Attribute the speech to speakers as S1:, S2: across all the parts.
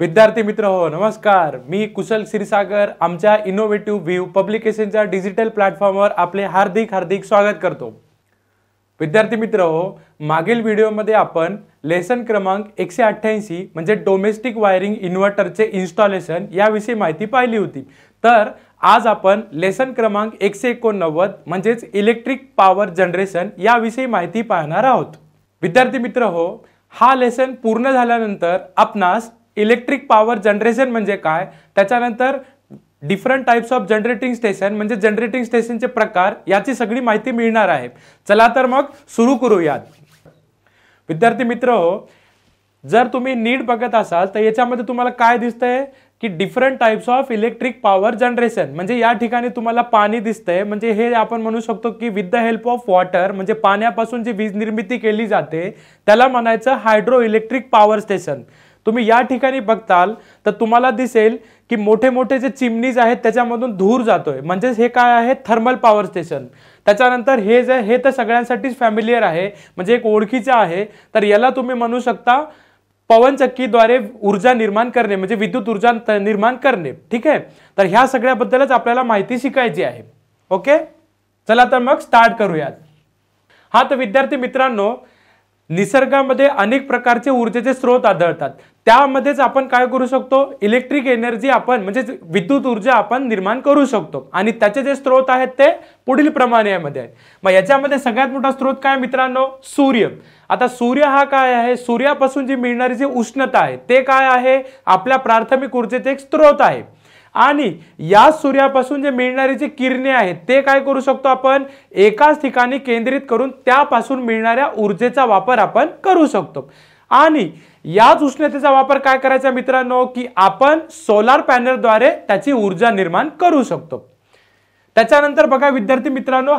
S1: विद्यार्थी मित्र हो नमस्कार, मी कुशल क्षीरसागर आमच्या इनोव्हेटिव्ह व्ह्यू पब्लिकेशनच्या डिजिटल प्लॅटफॉर्मवर आपले हार्दिक हार्दिक स्वागत करतो। विद्यार्थी मित्र हो, मागील व्हिडिओमध्ये आपण लेसन क्रमांक 188 म्हणजे डोमेस्टिक वायरिंग इन्व्हर्टरचे इन्स्टॉलेशन याविषयी माहिती पाहिली होती। तर आज आपण लेसन क्रमांक 189 म्हणजेच इलेक्ट्रिक पॉवर जनरेशन याविषयी माहिती पाहणार आहोत। विद्यार्थी मित्र हो, हा लेसन पूर्ण झाल्यानंतर आपणास इलेक्ट्रिक पॉवर जनरेशन म्हणजे काय, त्याच्यानंतर different types of generating station म्हणजे जनरेटिंग स्टेशनचे प्रकार याची सगळी माहिती मिळणार आहे। चला तर मग सुरू करूयात। विद्यार्थी मित्र हो, जर तुम्ही नीट बघत असाल तर याच्यामध्ये तुम्हाला काय दिसतंय की different types of electric power generation म्हणजे या ठिकाणी तुम्हाला पाणी दिसतंय, म्हणजे हे आपण म्हणू शकतो की with the help of water म्हणजे पाण्यापासून जी वीज निर्मिती केली जाते त्याला म्हणायचं हायड्रो इलेक्ट्रिक पॉवर स्टेशन। तुम्ही या ठिकाणी बघताल तर तुम्हाला दिसेल की मोठे मोठे जे चिमनीज आहेत त्याच्यामधून धूर जातोय, म्हणजे हे काय आहे थर्मल पॉवर स्टेशन। त्याच्यानंतर हे तर सगळ्यांसाठीच फॅमिलियर आहे, म्हणजे एक ओळखीचं आहे। तर याला तुम्ही म्हणू शकता पवनचक्कीद्वारे ऊर्जा निर्माण करणे म्हणजे विद्युत ऊर्जा निर्माण करणे, ठीक आहे। तर ह्या सगळ्याबद्दलच आपल्याला माहिती शिकायची आहे। ओके, चला तर मग स्टार्ट करूयात। हा तर विद्यार्थी मित्रांनो, निसर्गामध्ये अनेक प्रकारचे ऊर्जेचे स्रोत आढळतात, त्यामध्येच आपण काय करू शकतो इलेक्ट्रिक एनर्जी आपण म्हणजे विद्युत ऊर्जा आपण निर्माण करू शकतो। आणि त्याचे जे स्रोत आहेत ते पुढील प्रमाणे मध्ये आहेत। मग याच्यामध्ये सगळ्यात मोठा स्रोत काय मित्रांनो, सूर्य। आता सूर्य हा काय आहे, सूर्यापासून जी मिळणारी जी उष्णता आहे ते काय आहे आपल्या प्राथमिक ऊर्जेचे एक स्रोत आहे। आणि या सूर्यापासून जे मिळणारी जी किरणे आहेत ते काय करू शकतो आपण एकाच ठिकाणी केंद्रित करून त्यापासून मिळणाऱ्या ऊर्जेचा वापर आपण करू शकतो। आणि याच उष्णतेचा वापर काय करायचा मित्रांनो की आपण सोलार पॅनलद्वारे त्याची ऊर्जा निर्माण करू शकतो। त्याच्यानंतर बघा विद्यार्थी मित्रांनो,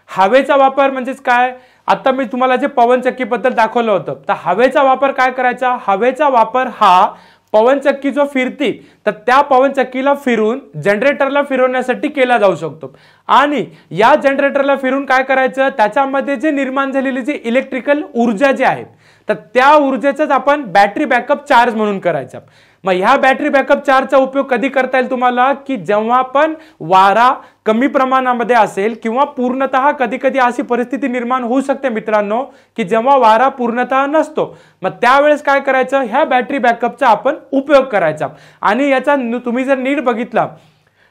S1: हवेचा वापर म्हणजेच काय, आता मी तुम्हाला जे पवनचक्कीबद्दल दाखवलं होतं तर हवेचा वापर काय करायचा, हवेचा वापर हा पवनचक्की जो फिरती तर त्या पवनचक्कीला फिरून जनरेटरला फिरवण्यासाठी केला जाऊ शकतो। आणि या जनरेटरला फिरून काय करायचं त्याच्यामध्ये जे निर्माण झालेली जी इलेक्ट्रिकल ऊर्जा जी आहे तर त्या ऊर्जेचाच आपण बॅटरी बॅकअप चार्ज म्हणून करायचा। मग ह्या बॅटरी बॅकअप चार्जचा उपयोग कधी करता येईल तुम्हाला की जेव्हा पण वारा कमी प्रमाणामध्ये असेल किंवा पूर्णतः कधी कधी अशी परिस्थिती निर्माण होऊ शकते मित्रांनो की जेव्हा वारा पूर्णतः नसतो, मग त्यावेळेस काय करायचं ह्या बॅटरी बॅकअपचा आपण उपयोग करायचा। आणि याचा तुम्ही जर नीट बघितला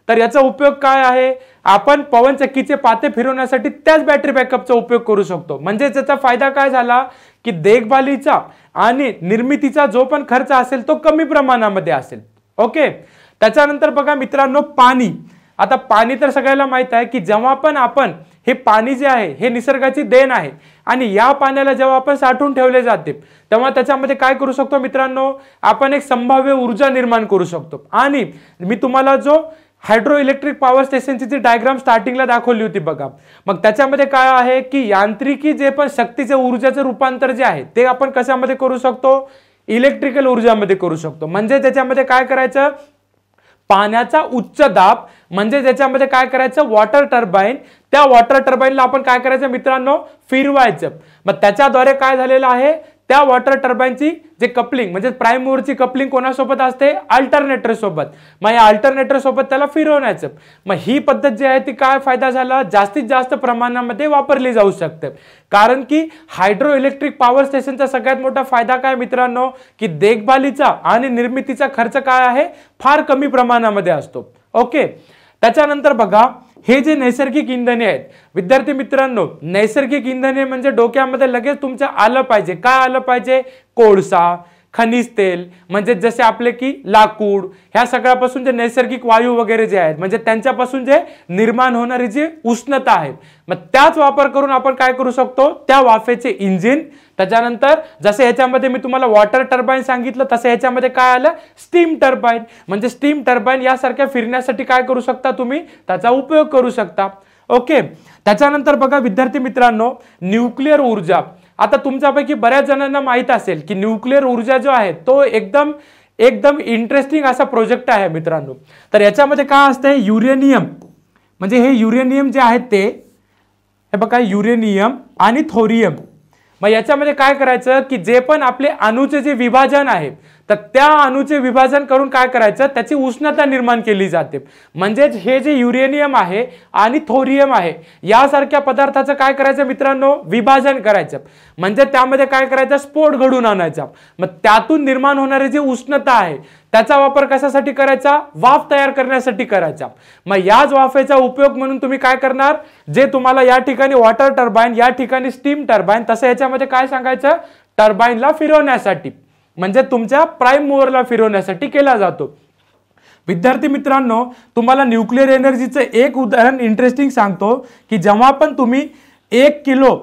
S1: तर याचा उपयोग काय आहे, आपण पवनचक्कीचे पाते फिरवण्यासाठी त्याच बॅटरी बॅकअपचा उपयोग करू शकतो। म्हणजे त्याचा फायदा काय झाला की देखभालीचा आणि निर्मितीचा जो पण खर्च असेल तो कमी प्रमाणामध्ये असेल। ओके, त्याच्यानंतर बघा मित्रांनो पाणी। आता पाणी तर सगळ्याला माहित आहे की जेव्हा पण आपण हे पाणी जे आहे हे निसर्गाची देण आहे आणि या पाण्याला जेव्हा आपण साठवून ठेवले जाते तेव्हा त्याच्यामध्ये काय करू शकतो मित्रांनो, आपण एक संभाव्य ऊर्जा निर्माण करू शकतो। आणि मी तुम्हाला जो हायड्रो इलेक्ट्रिक पॉवर स्टेशनची जी डायग्राम स्टार्टिंगला दाखवली होती बघा, मग त्याच्यामध्ये काय आहे की यांत्रिकी जे पण शक्तीचे ऊर्जाचे रूपांतर जे आहे ते आपण कशामध्ये करू शकतो, इलेक्ट्रिकल ऊर्जामध्ये करू शकतो। म्हणजे त्याच्यामध्ये काय करायचं, पाण्याचा उच्च दाब म्हणजे त्याच्यामध्ये काय करायचं वॉटर टर्बाइन, त्या वॉटर टर्बाइनला आपण काय करायचं मित्रांनो फिरवायचं। मग त्याच्याद्वारे काय झालेलं आहे त्या वॉटर टर्बाइनची जे कपलिंग म्हणजे प्राइम मूवरची कपलिंग कोणासोबत असते, अल्टरनेटर सोबत। मग या अल्टरनेटर सोबत त्याला फिरवण्याचं। मग ही पद्धत जी आहे ती काय फायदा झाला, जास्तीत जास्त प्रमाणामध्ये वापरली जाऊ शकते। कारण की हायड्रो इलेक्ट्रिक पॉवर स्टेशनचा सगळ्यात मोठा फायदा काय मित्रांनो की देखभालीचा आणि निर्मितीचा खर्च काय आहे फार कमी प्रमाणामध्ये असतो। ओके, त्याच्यानंतर बघा हे जे नैसर्गिक इंधने आहेत विद्यार्थी मित्रांनो, नैसर्गिक इंधने म्हणजे डोक्यामध्ये लगेच तुमच्या आलं पाहिजे, काय आलं पाहिजे, कोळसा, खनिज तेल म्हणजे जसे आपले की लाकूड, ह्या सगळ्यापासून जे नैसर्गिक वायू वगैरे जे आहेत म्हणजे त्यांच्यापासून जे निर्माण होणारी जी उष्णता आहे मग त्याच वापर करून आपण काय करू शकतो त्या वाफेचे इंजिन। त्याच्यानंतर जसे ह्याच्यामध्ये मी तुम्हाला वॉटर टर्बाइन सांगितलं तसं ह्याच्यामध्ये काय आलं स्टीम टर्बाइन, म्हणजे स्टीम टर्बाइन यासारख्या फिरण्यासाठी काय करू शकता तुम्ही त्याचा उपयोग करू शकता। ओके, त्याच्यानंतर बघा विद्यार्थी मित्रांनो न्यूक्लिअर ऊर्जा। आता तुमच्यापैकी बऱ्याच जणांना माहित असेल की न्यूक्लिअर ऊर्जा जो आहे तो एकदम इंटरेस्टिंग असा प्रोजेक्ट आहे मित्रांनो। तर याच्यामध्ये काय असते युरेनियम, म्हणजे हे युरेनियम जे आहेत ते हे बघा युरेनियम आणि थोरियम। मग याच्यामध्ये काय करायचं की जे पण आपले अणूचे जे विभाजन आहे तर त्या अणूचे विभाजन करून काय करायचं, त्याची उष्णता निर्माण केली जाते. म्हणजेच हे जे युरेनियम आहे आणि थोरियम आहे यासारख्या पदार्थाचं काय करायचं मित्रांनो, विभाजन करायचं. म्हणजे त्यामध्ये काय करायचं, स्फोट घडून आणायचा. मग त्यातून निर्माण होणारी जी उष्णता आहे त्याचा वापर कशासाठी करायचा, वाफ तयार करण्यासाठी करायचा. मग याच वाफेचा उपयोग म्हणून तुम्ही काय करणार, जे तुम्हाला या ठिकाणी वॉटर टर्बाइन, या ठिकाणी स्टीम टर्बाइन, तसं याच्यामध्ये काय सांगायचं, टर्बाइनला फिरवण्यासाठी म्हणजे तुमच्या प्राइम मूव्हरला फिरवण्यासाठी केला जातो. विद्यार्थी मित्रांनो, तुम्हाला न्यूक्लिअर एनर्जीचं एक उदाहरण इंटरेस्टिंग सांगतो की जेव्हा पण तुम्ही 1 किलो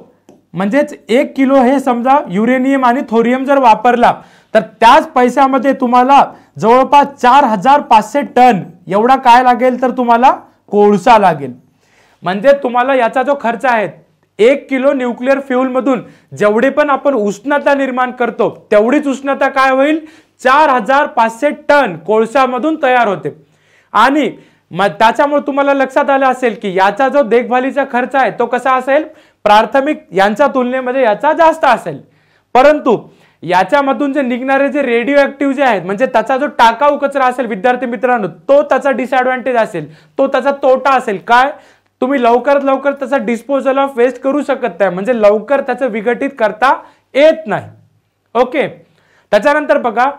S1: म्हणजेच 1 किलो हे समजा युरेनियम आणि थोरियम जर वापरला तर त्याच पैशामध्ये तुम्हाला जवळपास 4500 टन एवढा काय लागेल, तर तुम्हाला कोळसा लागेल. म्हणजे तुम्हाला याचा जो खर्च आहे 1 किलो न्यूक्लिअर फ्यूल मधून जेवढी पण आपण उष्णता निर्माण करतो तेवढीच उष्णता काय होईल, 4500 टन कोळशामधून तयार होते. आणि त्याच्यामुळे तुम्हाला लक्षात आलं असेल की याचा जो देखभालीचा खर्च आहे तो कसा असेल, प्राथमिक यांच्या तुलनेमध्ये याचा जास्त असेल. परंतु याच्यामधून जे निघणारे जे रेडिओ ऍक्टिव्ह जे आहेत म्हणजे त्याचा जो टाकाऊ कचरा असेल विद्यार्थी मित्रांनो, तो त्याचा डिसएडव्हान्टेज असेल, तो त्याचा तोटा असेल. काय, तुम्ही लवकरात लवकर त्याचा डिस्पोजल ऑफ वेस्ट करू शकत नाही, म्हणजे लवकर त्याचं विघटित करता येत नाही. ओके, त्याच्यानंतर बघा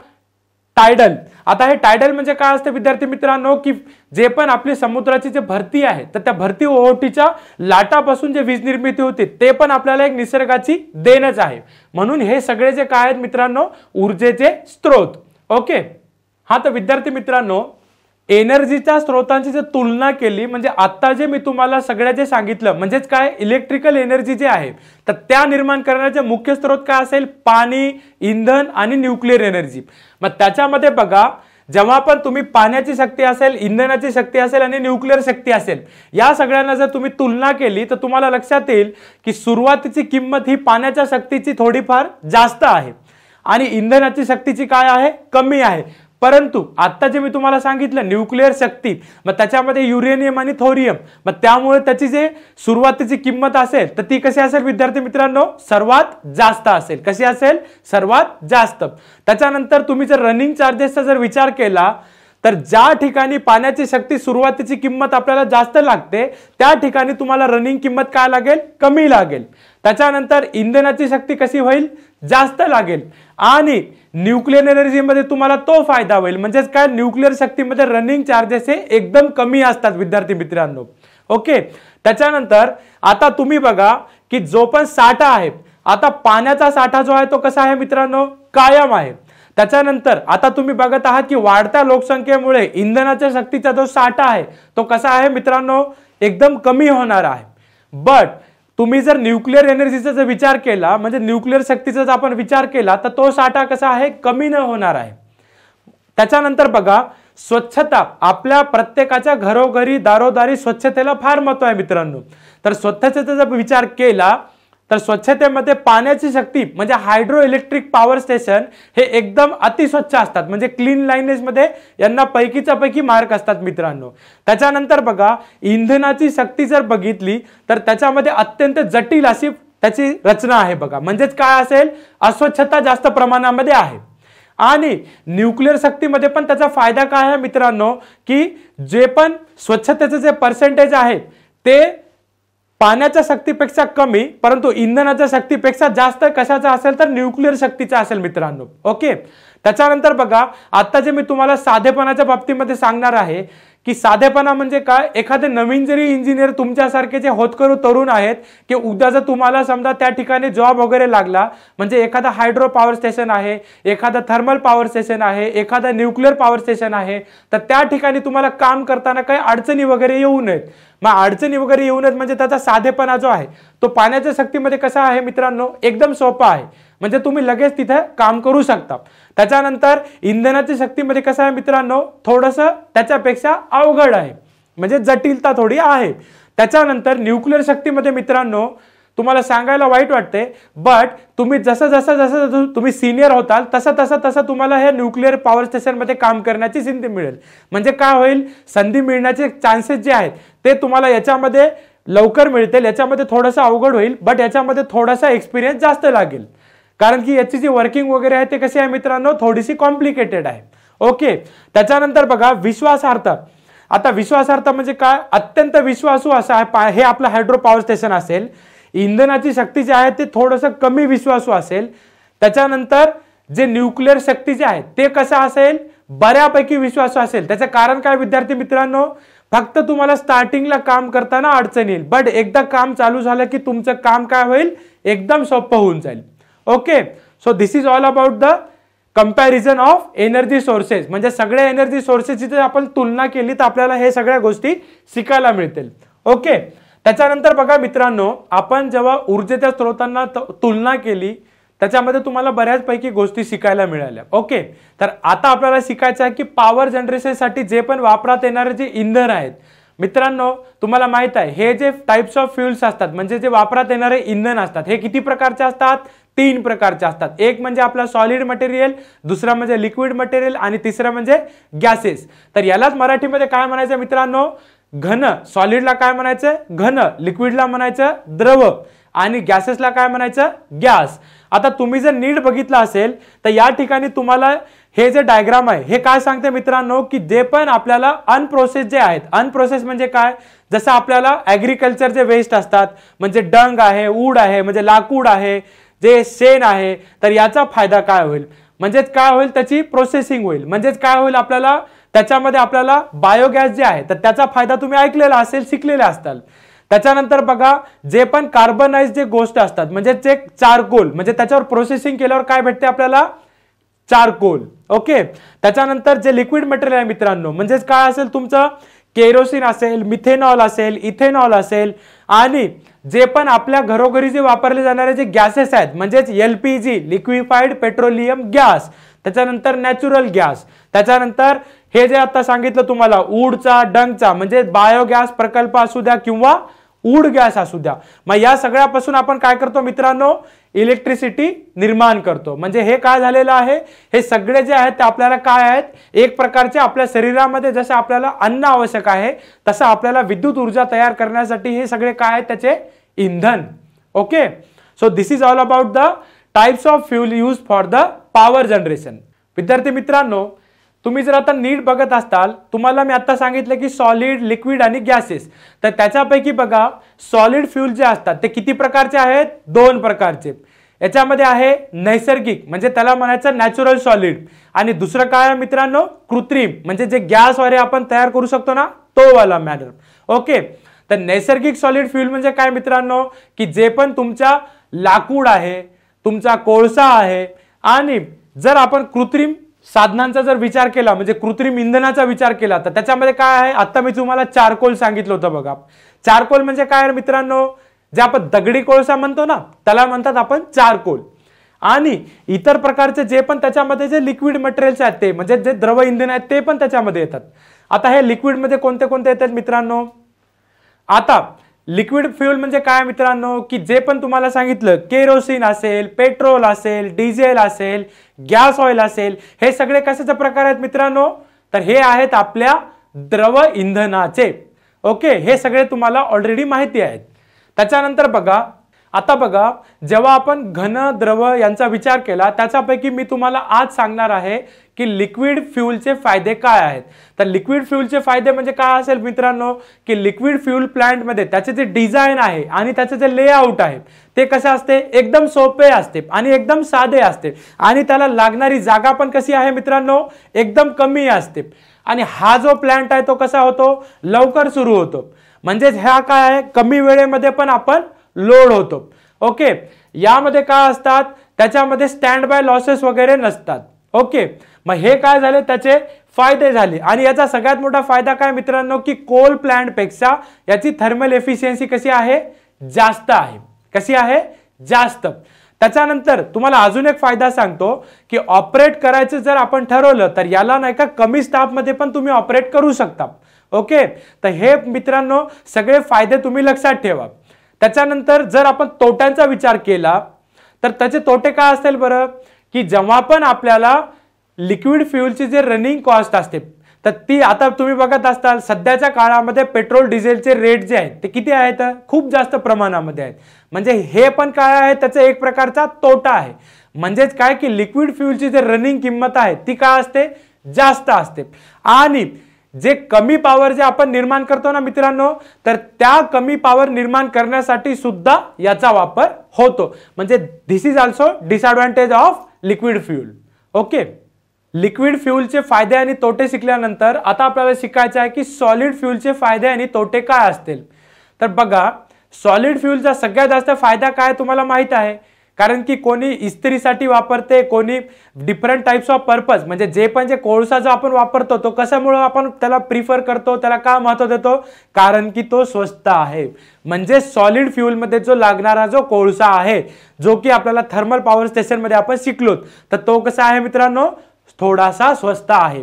S1: टायडल. आता हे टायडल म्हणजे काय असते विद्यार्थी मित्रांनो, की जे पण आपली समुद्राची जे भरती आहे तर त्या भरती ओहोटीच्या लाटापासून जे वीज निर्मिती होते ते पण आपल्याला एक निसर्गाची देणच आहे. म्हणून हे सगळे जे काय आहेत मित्रांनो, ऊर्जेचे स्त्रोत. ओके, हा तर विद्यार्थी मित्रांनो एनर्जीच्या स्त्रोतांची जर तुलना केली म्हणजे आता जे मी तुम्हाला सगळ्या जे सांगितलं म्हणजेच काय, इलेक्ट्रिकल एनर्जी जे आहे तर त्या निर्माण करण्याचे मुख्य स्त्रोत काय असेल, पाणी, इंधन आणि न्यूक्लिअर एनर्जी. मग त्याच्यामध्ये बघा, जेव्हा पण तुम्ही पाण्याची शक्ती असेल, इंधनाची शक्ती असेल आणि न्यूक्लिअर शक्ती असेल, या सगळ्यांना जर तुम्ही तुलना केली तर तुम्हाला लक्षात येईल की सुरुवातीची किंमत ही पाण्याच्या शक्तीची थोडीफार जास्त आहे आणि इंधनाची शक्तीची काय आहे, कमी आहे. परंतु आता जे मी तुम्हाला सांगितलं न्यूक्लिअर शक्ती, मग त्याच्यामध्ये युरेनियम आणि थोरियम, मग त्यामुळे त्याची जे सुरुवातीची किंमत असेल तर ती कशी असेल विद्यार्थी मित्रांनो, सर्वात जास्त असेल. कशी असेल, सर्वात जास्त. त्याच्यानंतर तुम्ही जर रनिंग चार्जेसचा जर विचार केला तर ज्या ठिकाणी पाण्याची शक्ती सुरुवातीची किंमत आपल्याला जास्त लागते त्या ठिकाणी तुम्हाला रनिंग किंमत काय लागेल, कमी लागेल. त्याच्यानंतर इंधनाची शक्ती कशी होईल, जास्त लागेल. आणि न्यूक्लिअर एनर्जी मध्ये तुम्हाला तो फायदा होईल, म्हणजेच काय, न्यूक्लिअर शक्तीमध्ये रनिंग चार्जेस हे एकदम कमी असतात विद्यार्थी मित्रांनो. ओके, त्याच्यानंतर आता तुम्ही बघा की जो पण साठा आहे, आता पाण्याचा साठा जो आहे तो कसा आहे मित्रांनो, कायम आहे. त्याच्यानंतर आता तुम्ही बघत आहात की वाढत्या लोकसंख्येमुळे इंधनाच्या शक्तीचा जो साठा आहे तो कसा आहे मित्रांनो, एकदम कमी होणार आहे. बट तुम्ही जर न्यूक्लिअर एनर्जीचा जर विचार केला म्हणजे न्यूक्लिअर शक्तीचा जर आपण विचार केला तर तो साठा कसा आहे, कमी न होणार आहे. त्याच्यानंतर बघा स्वच्छता, आपल्या प्रत्येकाच्या घरोघरी दारोदारी स्वच्छतेला फार महत्व आहे मित्रांनो. तर स्वच्छतेचा जर विचार केला तर स्वच्छतेमध्ये पाण्याची शक्ती म्हणजे हायड्रो इलेक्ट्रिक पॉवर स्टेशन हे एकदम अतिस्वच्छ असतात, म्हणजे क्लीन लाईनेस मध्ये यांना पैकीच्या पैकी मार्क असतात मित्रांनो. त्याच्यानंतर बघा इंधनाची शक्ती जर बघितली तर त्याच्यामध्ये अत्यंत जटिल अशी त्याची रचना आहे बघा, म्हणजेच काय असेल, अस्वच्छता जास्त प्रमाणामध्ये आहे. आणि न्यूक्लिअर शक्तीमध्ये पण त्याचा फायदा काय आहे मित्रांनो, की जे पण स्वच्छतेचे जे पर्सेंटेज आहे ते पाण्याच्या शक्तीपेक्षा कमी परंतु इंधनाच्या शक्तीपेक्षा जास्त कशाचा असेल तर न्यूक्लिअर शक्तीचा असेल मित्रांनो. ओके, त्याच्यानंतर बघा आता जे मी तुम्हाला साधेपणाच्या बाबतीमध्ये सांगणार आहे की साधेपणा म्हणजे काय, एखादे नवीन जरी इंजिनियर तुमच्यासारखे जे होतकरू तरुण आहेत की उद्या जर तुम्हाला समजा त्या ठिकाणी जॉब वगैरे लागला, म्हणजे एखादा हायड्रो पॉवर स्टेशन आहे, एखादा थर्मल पॉवर स्टेशन आहे, एखादा न्यूक्लिअर पॉवर स्टेशन आहे, तर त्या ठिकाणी तुम्हाला काम करताना काही अडचणी वगैरे येऊ नयेत. मग अडचणी वगैरे येऊ नयेत म्हणजे त्याचा साधेपणा जो आहे तो पाण्याच्या शक्तीमध्ये कसा आहे मित्रांनो, एकदम सोपा आहे, म्हणजे तुम्ही लगेच तिथे काम करू शकता. त्याच्यानंतर इंधनाच्या शक्तीमध्ये कसं आहे मित्रांनो, थोडंसं त्याच्यापेक्षा अवघड आहे, म्हणजे जटिलता थोडी आहे. त्याच्यानंतर न्यूक्लिअर शक्तीमध्ये मित्रांनो तुम्हाला सांगायला वाईट वाटते, बट तुम्ही जसं जसं जसं तुम्ही सिनियर होताल तसं तसं तसं तुम्हाला हे न्यूक्लिअर पॉवर स्टेशनमध्ये काम करण्याची संधी मिळेल. म्हणजे काय होईल, संधी मिळण्याचे चान्सेस जे आहेत ते तुम्हाला याच्यामध्ये लवकर मिळतील, याच्यामध्ये थोडंसं अवघड होईल, बट याच्यामध्ये थोडासा एक्सपिरियन्स जास्त लागेल. कारण की याची जी वर्किंग वगैरे आहे ते कशी आहे मित्रांनो, थोडीशी कॉम्प्लिकेटेड आहे. ओके, त्याच्यानंतर बघा विश्वासार्हता. आता विश्वासार्हता म्हणजे काय, अत्यंत विश्वासू असं आहे. हे आपलं हायड्रो पॉवर स्टेशन असेल, इंधनाची शक्ती जी आहे ते थोडंसं कमी विश्वासू असेल. त्याच्यानंतर जे न्यूक्लिअर शक्ती जे आहे ते कसं असेल, बऱ्यापैकी विश्वासू असेल. त्याचं कारण काय विद्यार्थी मित्रांनो, फक्त तुम्हाला स्टार्टिंगला काम करताना अडचण येईल, बट एकदा काम चालू झालं की तुमचं काम काय होईल, एकदम सोपं होऊन जाईल. Okay, so this is all about the comparison of energy sources. म्हणजे सगळ्या एनर्जी सोर्सेसची जर आपण तुलना केली तर आपल्याला हे सगळ्या गोष्टी शिकायला मिळतील. ओके, त्याच्यानंतर बघा मित्रांनो, आपण जेव्हा ऊर्जेच्या स्रोतांना तुलना केली त्याच्यामध्ये तुम्हाला बऱ्याचपैकी गोष्टी शिकायला मिळाल्या. ओके, तर आता आपल्याला शिकायचं आहे की पॉवर जनरेशनसाठी जे पण वापरात येणारे जे इंधन आहेत मित्रांनो, तुम्हाला माहित आहे हे जे टाइप्स ऑफ फ्युल्स असतात, म्हणजे जे वापरात येणारे इंधन असतात, हे किती प्रकारचे असतात, 3 प्रकारचे असतात. एक म्हणजे आपला सॉलिड मटेरियल, दुसरा म्हणजे लिक्विड मटेरियल आणि तिसरा म्हणजे गॅसेस. तर यालाच मराठीमध्ये काय म्हणायचं मित्रांनो, घन. सॉलिडला काय म्हणायचं, घन. लिक्विडला म्हणायचं द्रव आणि गॅसेसला काय म्हणायचं, गॅस. आता तुम्ही जर नीट बघितलं असेल तर या ठिकाणी तुम्हाला हे जे डायग्राम आहे हे काय सांगते मित्रांनो, की जे पण आपल्याला अनप्रोसेस जे आहेत, अनप्रोसेस म्हणजे काय, जसं आपल्याला ऍग्रिकल्चरचे वेस्ट असतात, म्हणजे डंग आहे, ऊड आहे, म्हणजे लाकूड आहे, जे शेण आहे, तर याचा फायदा काय होईल, म्हणजेच काय होईल, त्याची प्रोसेसिंग होईल. म्हणजेच काय होईल, आपल्याला त्याच्यामध्ये आपल्याला बायोगॅस जे आहे तर त्याचा फायदा तुम्ही ऐकलेला असेल, शिकलेले असताल. त्याच्यानंतर बघा जे पण कार्बनाइज जे गोष्ट असतात, म्हणजे जे चारकोल, म्हणजे त्याच्यावर प्रोसेसिंग केल्यावर काय भेटते आपल्याला, चारकोल. ओके, त्याच्यानंतर जे लिक्विड मटेरियल आहे मित्रांनो, म्हणजेच काय असेल तुमचं, केरोसिन असेल, मिथेनॉल असेल, इथेनॉल असेल आणि जे पण आपल्या घरोघरी जे वापरले जाणारे जे गॅसेस आहेत, म्हणजेच LPG, लिक्विफाईड पेट्रोलियम गॅस, त्याच्यानंतर नॅचरल गॅस, त्याच्यानंतर हे जे आता सांगितलं तुम्हाला ऊडचा, डंगचा, म्हणजे बायोगॅस प्रकल्प असू द्या किंवा ऊड गॅस असू द्या, मग या सगळ्यापासून आपण काय करतो मित्रांनो, इलेक्ट्रिसिटी निर्माण करतो. म्हणजे हे काय झालेलं आहे, हे सगळे जे आहेत ते आपल्याला काय आहेत, एक प्रकारचे आपल्या शरीरामध्ये जसं आपल्याला अन्न आवश्यक आहे तसं आपल्याला विद्युत ऊर्जा तयार करण्यासाठी हे सगळे काय आहेत, त्याचे इंधन. Okay, so this is all about the types of fuel use for the power generation. विद्यार्थी मित्रांनो, तुम्ही जर आता नीट बघत असताल, तुम्हाला मी आता सांगितलं की सॉलिड, लिक्विड आणि गॅसेस, तर त्याच्यापैकी बघा सॉलिड फ्यूल जे असतात ते किती प्रकारचे आहेत, 2 प्रकारचे. याच्यामध्ये आहे नैसर्गिक, म्हणजे त्याला म्हणायचं नॅचरल सॉलिड, आणि दुसरं काय आहे मित्रांनो, कृत्रिम, म्हणजे जे गॅस वगैरे आपण तयार करू शकतो ना, तो वाला मॅटर. ओके, तर नैसर्गिक सॉलिड फ्यूल म्हणजे काय मित्रांनो, की जे पण तुमचा लाकूड आहे, तुमचा कोळसा आहे, आणि जर आपण कृत्रिम साधनांचा जर विचार केला, म्हणजे कृत्रिम इंधनाचा विचार केला, तर त्याच्यामध्ये काय आहे, आता मी तुम्हाला चारकोल सांगितलं होतं बघा. चारकोल म्हणजे काय मित्रांनो, जे आपण दगडी कोळसा म्हणतो ना, त्याला म्हणतात आपण चारकोल. आणि इतर प्रकारचे जे पण त्याच्यामध्ये जे लिक्विड मटेरियल्स आहेत ते, म्हणजे जे द्रव इंधन आहेत ते पण त्याच्यामध्ये येतात. आता हे लिक्विड मध्ये कोणते कोणते येतात मित्रांनो, आता लिक्विड फ्यूल म्हणजे काय मित्रांनो, की जे पण तुम्हाला सांगितलं, केरोसिन असेल, पेट्रोल असेल, डिझेल असेल, गॅस ऑइल असेल, हे सगळे कशाचे प्रकार आहेत मित्रांनो, तर हे आहेत आपल्या द्रव इंधनाचे. ओके, हे सगळे तुम्हाला ऑलरेडी माहिती आहेत. त्याच्यानंतर बघा, आता बघा, जेव्हा आपण घन, द्रव यांचा विचार केला, त्याच्यापैकी मी तुम्हाला आज सांगणार आहे की लिक्विड फ्यूलचे फायदे काय आहेत. तर लिक्विड फ्यूलचे फायदे म्हणजे काय असेल मित्रांनो, की लिक्विड फ्यूल प्लांट मध्ये त्याचे जे डिझाईन आहे आणि त्याचे जे लेआउट आहे ते कसे असते, एकदम सोपे असते आणि एकदम साधे असते, आणि त्याला लागणारी जागा पण कशी आहे मित्रांनो, एकदम कमी असते. आणि हा जो प्लांट आहे तो कसा होतो, लवकर सुरू होतो. म्हणजेच ह्या काय आहे, कमी वेळेमध्ये पण आपण लोड होतो. ओके, यामध्ये काय असतात, त्याच्यामध्ये स्टँड बाय लॉसेस वगैरे नसतात. ओके, मग हे काय झाले, त्याचे फायदे झाले. आणि याचा सगळ्यात मोठा फायदा काय मित्रांनो, की कोल प्लांट पेक्षा याची थर्मल एफिशियन्सी कशी आहे, जास्त आहे. कशी आहे, जास्त. त्याच्यानंतर तुम्हाला अजून एक फायदा सांगतो, की ऑपरेट करायचं जर आपण ठरवलं तर याला नाही का कमी स्टाफ मध्ये पण तुम्ही ऑपरेट करू शकता. ओके, तर हे मित्रांनो सगळे फायदे तुम्ही लक्षात ठेवा. त्याच्यानंतर जर आपण तोट्यांचा विचार केला तर त्याचे तोटे काय असतील बरं, की जेव्हा पण आपल्याला लिक्विड फ्यूलची जे रनिंग कॉस्ट असते तर ती, आता तुम्ही बघत असताल सध्याच्या काळामध्ये पेट्रोल डिझेलचे रेट जे आहेत ते किती आहेत, खूप जास्त प्रमाणामध्ये आहेत. म्हणजे हे पण काय आहे, त्याचा एक प्रकारचा तोटा आहे. म्हणजेच काय की लिक्विड फ्यूलची जे रनिंग किंमत आहे ती काय असते, जास्त असते. आणि जे कमी पॉवर जे आपण निर्माण करतो ना मित्रांनो, तर त्या कमी पॉवर निर्माण करण्यासाठी सुद्धा याचा वापर होतो. म्हणजे this is also disadvantage of liquid fuel. Okay, liquid फ्यूलचे फायदे आणि तोटे शिकल्यानंतर आता आपल्याला शिकायचे आहे की सॉलिड फ्यूलचे फायदे आणि तोटे काय असतील. तर बघा, सॉलिड फ्यूलचा सगळ्यात जास्त फायदा काय तुम्हाला माहित आहे, कारण की कोणी इस्त्रीसाठी वापरते, कोणी डिफरंट टाइप्स ऑफ पर्पज, म्हणजे जे पण जे कोळसा जो आपण वापरतो तो कशामुळे आपण त्याला प्रिफर करतो, त्याला का महत्व देतो, कारण की तो स्वस्त आहे. म्हणजे सॉलिड फ्यूल मध्ये जो लागणारा जो कोळसा आहे, जो की आपल्याला थर्मल पॉवर स्टेशन मध्ये आपण शिकलो, तर तो कसा आहे मित्रांनो, थोडासा स्वस्त आहे.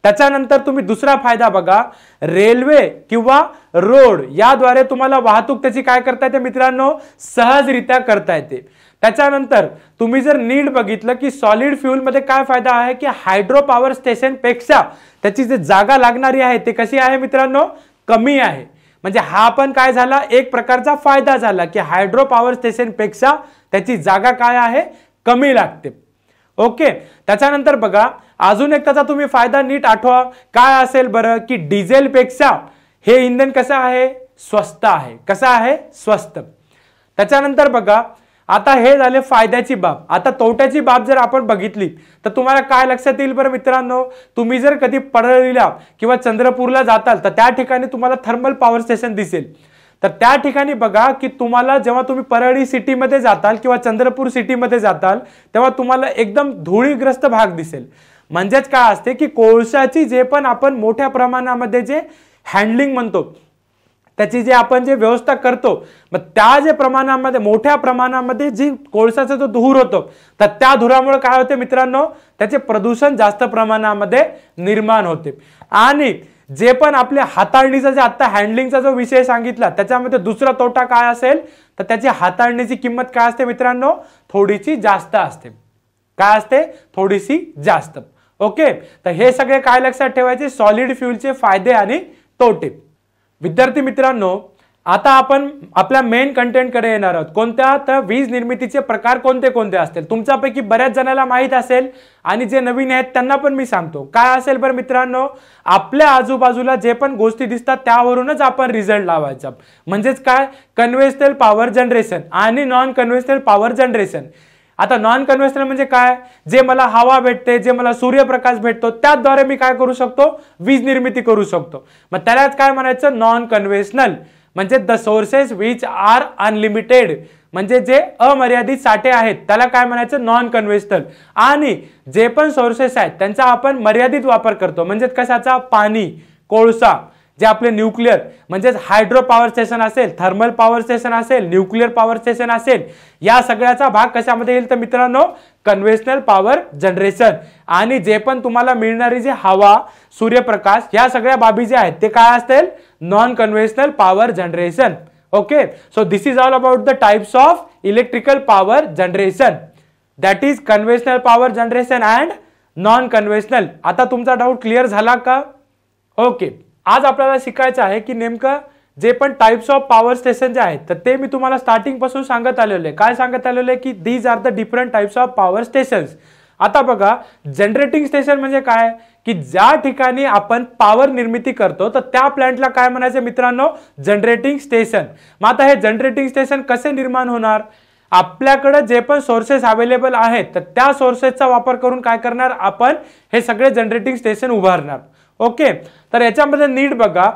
S1: त्याच्यानंतर तुम्ही दुसरा फायदा बघा, रेल्वे किंवा रोड याद्वारे तुम्हाला वाहतूक त्याची काय करता येते मित्रांनो, सहजरित्या करता येते. त्याच्यानंतर तुम्ही जर नीट बघितलं की सॉलिड फ्यूल मध्ये काय फायदा आहे की हायड्रो पॉवर स्टेशन पेक्षा त्याची जी जागा लागणारी आहे ते कशी आहे मित्रांनो, कमी आहे. म्हणजे हा पण काय झाला, एक प्रकारचा फायदा झाला की हायड्रो पॉवर स्टेशन पेक्षा त्याची जागा काय आहे, कमी लागते. ओके, त्याच्यानंतर बघा अजून एक त्याचा तुम्ही फायदा नीट आठवा, काय असेल बरं, की डिझेल पेक्षा हे इंधन कसं आहे, स्वस्त आहे. कसं आहे, स्वस्त. त्याच्यानंतर बघा, आता हे झाले फायद्याची बाब. आता तोट्याची बाब जर आपण बघितली तर तुम्हाला काय लक्षात येईल बरं मित्रांनो, तुम्ही जर कधी परळीला किंवा चंद्रपूरला जाताल तर त्या ठिकाणी तुम्हाला थर्मल पॉवर स्टेशन दिसेल. तर त्या ठिकाणी बघा की तुम्हाला जेव्हा तुम्ही परळी सिटीमध्ये जाताल किंवा चंद्रपूर सिटीमध्ये जाताल तेव्हा तुम्हाला एकदम धुळीग्रस्त भाग दिसेल. म्हणजेच काय असते की कोळशाची जे पण आपण मोठ्या प्रमाणामध्ये जे हँडलिंग म्हणतो, त्याची जे आपण जे व्यवस्था करतो, मग त्या जे प्रमाणामध्ये मोठ्या प्रमाणामध्ये जी कोळशाचा जो धूर होतो, तर त्या धुरामुळे काय होते मित्रांनो, त्याचे प्रदूषण जास्त प्रमाणामध्ये निर्माण होते. आणि जे पण आपल्या हाताळणीचा जे आता हँडलिंगचा जो विषय सांगितला त्याच्यामध्ये दुसरा तोटा काय असेल, तर त्याची हाताळणीची किंमत काय असते मित्रांनो, थोडीशी जास्त असते. काय असते, थोडीशी जास्त. ओके, तर हे सगळे काय लक्षात ठेवायचे, सॉलिड फ्यूलचे फायदे आणि तोटे. विद्यार्थी मित्रांनो, आता आपण आपल्या मेन कंटेंट कडे येणार आहोत. कोणत्या, तर वीज निर्मितीचे प्रकार कोणते कोणते असतील. तुमच्यापैकी बऱ्याच जणांना माहित असेल आणि जे नवीन आहेत त्यांना पण मी सांगतो. काय असेल बरं मित्रांनो, आपल्या आजूबाजूला जे पण गोष्टी दिसतात त्यावरूनच आपण रिझल्ट लावायचा. म्हणजेच काय, कन्व्हेन्शनल पॉवर जनरेशन आणि नॉन कन्व्हेन्शनल पॉवर जनरेशन. आता नॉन कन्व्हेन्शनल म्हणजे काय, जे मला हवा भेटते, जे मला सूर्यप्रकाश भेटतो त्याद्वारे मी काय करू शकतो, वीज निर्मिती करू शकतो. मग त्यालाच काय म्हणायचं, नॉन कन्व्हेन्शनल. म्हणजे the sources which are unlimited, म्हणजे जे अमर्यादित साठे आहेत त्याला काय म्हणायचं, नॉन कन्व्हेन्शनल. आणि जे पण सोर्सेस आहेत त्यांचा आपण मर्यादित वापर करतो. म्हणजे कशाचा, पाणी, कोळसा, जे आपले न्यूक्लिअर म्हणजे हायड्रो पॉवर स्टेशन असेल, थर्मल पॉवर स्टेशन असेल, न्यूक्लिअर पॉवर स्टेशन असेल, या सगळ्याचा भाग कशामध्ये येईल तर मित्रांनो, कन्व्हेन्शनल पॉवर जनरेशन. आणि जे पण तुम्हाला मिळणारी जे हवा, सूर्यप्रकाश, या सगळ्या बाबी जे आहेत ते काय असतील, non conventional power generation. Okay, so this is all about the types of electrical power generation, that is conventional power generation and non conventional. आता तुमचा डाऊट क्लिअर झाला का? ओके, आज आपल्याला शिकायचं आहे की नेमकं जे पण टाइप्स ऑफ पॉवर स्टेशन जे आहेत तर ते मी तुम्हाला स्टार्टिंग पासून सांगत आलेलो आहे. काय सांगत आलेलो आहे की these are the different types of power stations. आता बघा, जनरेटिंग स्टेशन म्हणजे काय, की ज्या ठिकाणी आपण पॉवर निर्मिती करतो तर त्या प्लांटला काय म्हणायचं मित्रांनो, जनरेटिंग स्टेशन. मग आता हे जनरेटिंग स्टेशन कसे निर्माण होणार, आपल्याकडे जे पण सोर्सेस अवेलेबल आहेत तर त्या सोर्सेसचा वापर करून काय करणार आपण, हे सगळे जनरेटिंग स्टेशन उभारणार. ओके, तर याच्यामध्ये नीट बघा,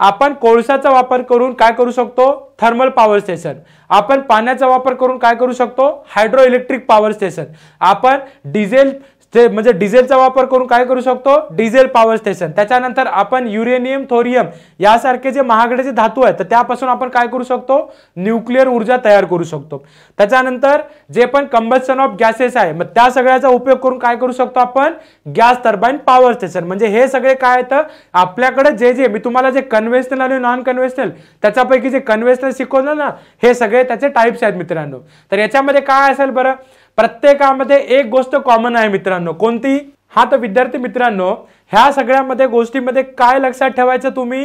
S1: आपण कोळशाचा वापर करून काय करू शकतो, थर्मल पॉवर स्टेशन. आपण पाण्याचा वापर करून काय करू शकतो, हायड्रो इलेक्ट्रिक पॉवर स्टेशन. आपण डिझेल म्हणजे डिझेलचा वापर करून काय करू शकतो, डिझेल पॉवर स्टेशन. त्याच्यानंतर आपण युरेनियम, थोरियम यासारखे जे महागडे जे धातू आहेत तर त्यापासून आपण काय करू शकतो, न्यूक्लिअर ऊर्जा तयार करू शकतो. त्याच्यानंतर जे पण कंबस्टन ऑफ गॅसेस आहे मग त्या सगळ्याचा उपयोग करून काय करू शकतो आपण, गॅस टर्बाइन पॉवर स्टेशन. म्हणजे हे सगळे काय आहेत, आपल्याकडे जे जे मी तुम्हाला जे कन्व्हेन्शनल आणि नॉन कन्व्हेन्शनल त्याच्यापैकी जे कन्व्हेन्शनल शिकवलं ना, हे सगळे त्याचे टाइप्स आहेत मित्रांनो. तर याच्यामध्ये काय असेल बरं, प्रत्येकामध्ये एक गोष्ट कॉमन आहे मित्रांनो. कोणती? हा, तर विद्यार्थी मित्रांनो, ह्या सगळ्यामध्ये गोष्टीमध्ये काय लक्षात ठेवायचं तुम्ही,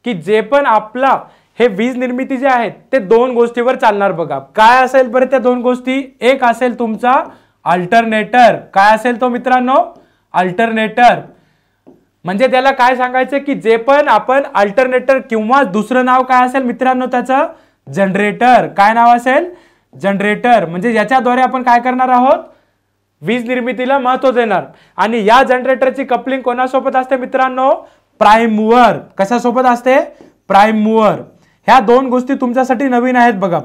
S1: की जे पण आपला हे वीज निर्मिती जे आहेत ते दोन गोष्टीवर चालणार. बघा काय असेल बरं त्या दोन गोष्टी, एक असेल तुमचा अल्टरनेटर. काय असेल तो मित्रांनो? अल्टरनेटर. म्हणजे त्याला काय सांगायचं की जे पण आपण अल्टरनेटर किंवा दुसरं नाव काय असेल मित्रांनो त्याचं? जनरेटर. काय नाव असेल? जनरेटर. म्हणजे याच्याद्वारे आपण काय करणार आहोत? वीज निर्मितीला महत्व देणार. आणि या जनरेटरची कपलिंग कोणासोबत असते मित्रांनो? Prime mover. कशासोबत असते? Prime mover. ह्या दोन गोष्टी तुमच्यासाठी नवीन आहेत बघा.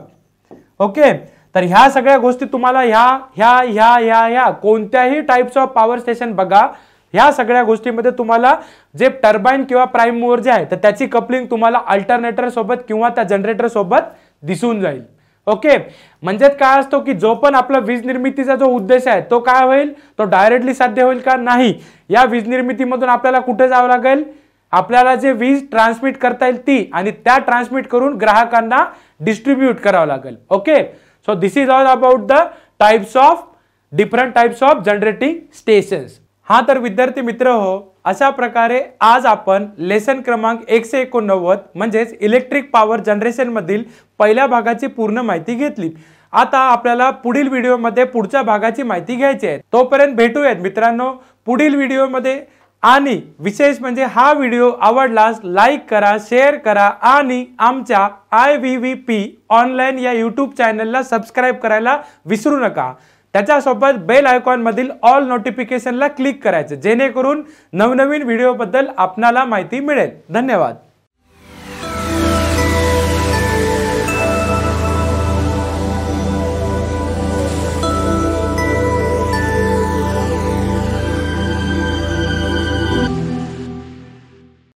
S1: ओके, तर ह्या सगळ्या गोष्टी तुम्हाला ह्या कोणत्याही टाइप्स ऑफ पॉवर स्टेशन बघा, ह्या सगळ्या गोष्टीमध्ये तुम्हाला जे टर्बाइन किंवा प्राइम मूव्हर जे आहे तर त्याची कपलिंग तुम्हाला अल्टरनेटर सोबत किंवा त्या जनरेटर सोबत दिसून जाईल. ओके, म्हणजे काय असतो की जो पण आपला वीज निर्मितीचा जो उद्देश आहे तो काय होईल? तो डायरेक्टली साध्य होईल का? नाही. या वीज निर्मितीमधून आपल्याला कुठे जावं लागेल? आपल्याला जे वीज ट्रान्समिट करता येईल ती, आणि त्या ट्रान्समिट करून ग्राहकांना डिस्ट्रीब्यूट करावं लागेल. Okay, so this is all about the different types of generating stations. हा तर विद्यार्थी मित्र हो, अशा प्रकारे आज आपण लेसन क्रमांक 189 म्हणजेच इलेक्ट्रिक पॉवर जनरेशन मधील पहिल्या भागाची पूर्ण माहिती घेतली. आता आपल्याला पुढील व्हिडिओमध्ये पुढच्या भागाची माहिती घ्यायची आहे. तोपर्यंत भेटूयात मित्रांनो पुढील व्हिडिओमध्ये. आणि विशेष म्हणजे हा व्हिडिओ आवडलास लाईक करा, शेअर करा आणि आमच्या IVVP ऑनलाईन या यूट्यूब चॅनलला सबस्क्राईब करायला विसरू नका. त्याच्यासोबत बेल आयकॉन मधील ऑल नोटिफिकेशनला क्लिक करायचं जेणेकरून नवनवीन व्हिडिओबद्दल आपणाला माहिती मिळेल. धन्यवाद.